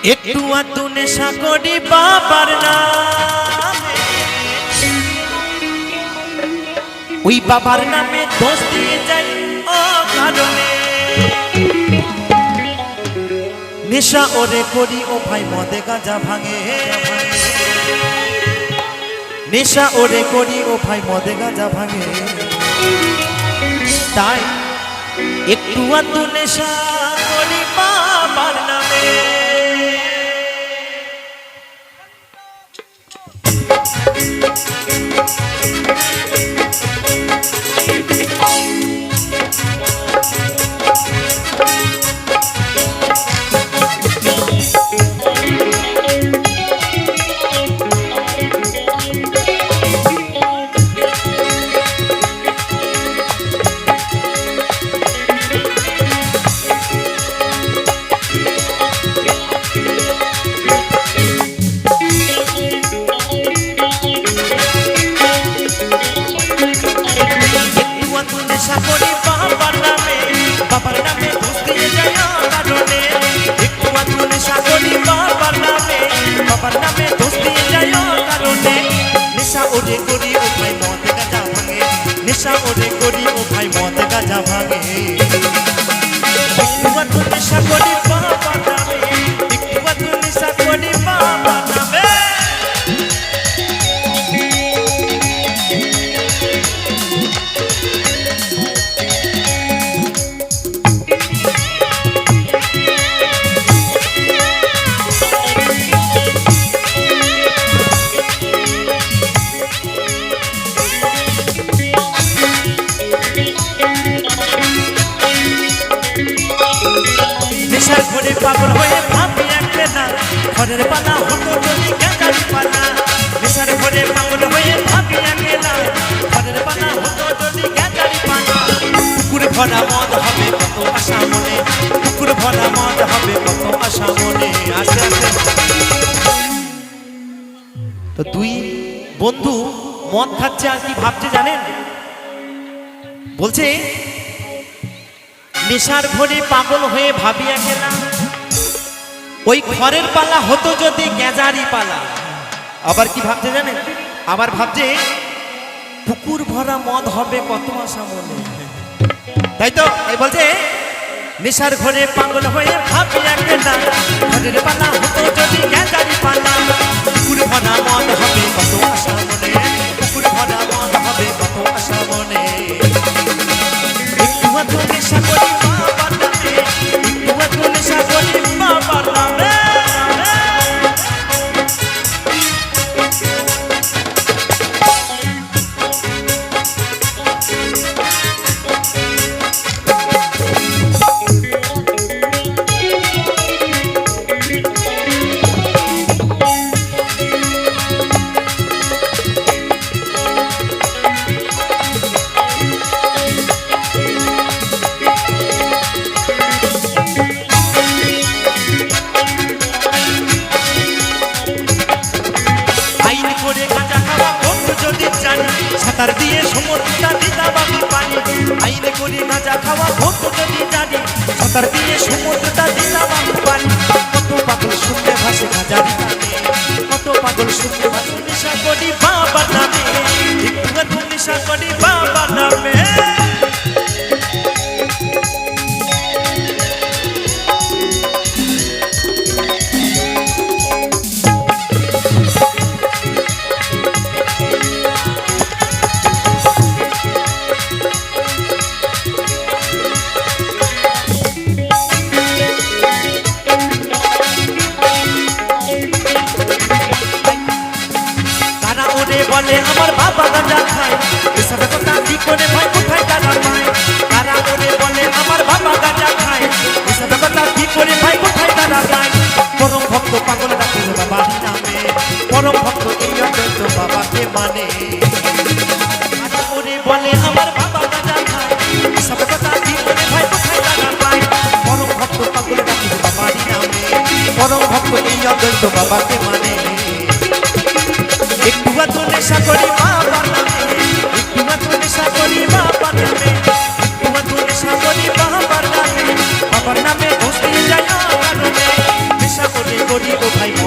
একটু আধটু নেশা করি বাবার নামে, ওই বাবার নামে দোষ দিয়ে যাই অকারণে। নেশা ওরে করি ও ভাই মদে গাঁজা ভাঙে, নেশা ওরে করি ও ভাই মদে গাঁজা ভাঙে। তাই একটু আধটু নেশা করি বাবার নামে। নেশা ওরে করি ও ভাই মদ গাঁজা ভাঙে, একটু আধটু নেশা করি বাবার নামে, একটু আধটু নেশা করি বাবার নামে। নেশার ঘরে পাগল হয়ে ভাবি একলা, ঘরের পালা হতো যদি গাঁজারি পালা। নেশার ঘরে পাগল হয়ে ভাবি একলা, ঘরের পালা হতো যদি গাঁজারি পালা। পুকুর ভরা মদ হবে কত আশা মনে, পুকুর ভরা মদ হবে কত আশা মনে। আস্তে আস্তে তো দুই বন্ধু মদ খাচ্ছে আর কি ভাবছে জানেন? বলছে নেশার ঘরে পাগল হয়ে ভাবিয়া গেলাম, ওই ঘরের পালা হতো যদি গেজারি পালা। আবার কি ভাবছে জানেন? আবার ভাবছে পুকুর ভরা মদ হবে কত আশা মনে। তাই তো এই বলছে নেশার ঘরে পাগল হয়ে ভাবিয়া গেলাম, ঘরের পালা হতো যদি গেজারি পালা। পুকুর ভরা মদ হবে কত আশা মনে, পুকুর ভরা মদ হবে কত আশা মনে। একটু আধটু নেশা করি বাবার নামে, একটু আধটু নেশা করি বাবার নামে। সাঁতার দিয়ে সমুদ্রটা দিতাম আমি পানি, আইনে করি গাঁজা খাওয়া ভোট যদি জানি, সাঁতার দিয়ে সমুদ্রটা দিতাম আমি পানি। কত পাগল শুনতে ভাসে গাঁজারি টানে, কত পাগল শুনতে ভাসে নেশা করি বাবার নামে, একটু আধটু নেশা করি বাবার নামে। বলে আমার বাবা গাঁজা খায়, এসব কথা কি করে ভাই কোথায় তারা পায়? তারা ওরে বলে আমার বাবা গাঁজা খায়, এসব কথা কি করে ভাই কোথায় তারা পায়? পরম ভক্ত পাগল রাখে বাবার নামে, পরম ভক্ত এই অদ্বৈত বাবাকে মানে। তারা ওরে বলে আমার বাবা গাঁজা খায়, এসব কথা কি করে ভাই কোথায় তারা পায়? পরম ভক্ত পাগল রাখে বাবার নামে, পরম ভক্ত এই অদ্বৈত বাবাকে মানে। একটু আধটু নেশা করি বাবার নামে, একটু আধটু নেশা করি বাবার নামে, একটু আধটু নেশা করি বাবার নামে, বাবার নামে দোষ দিয়ে যায় কারণে। নেশা করে করি ও ভাই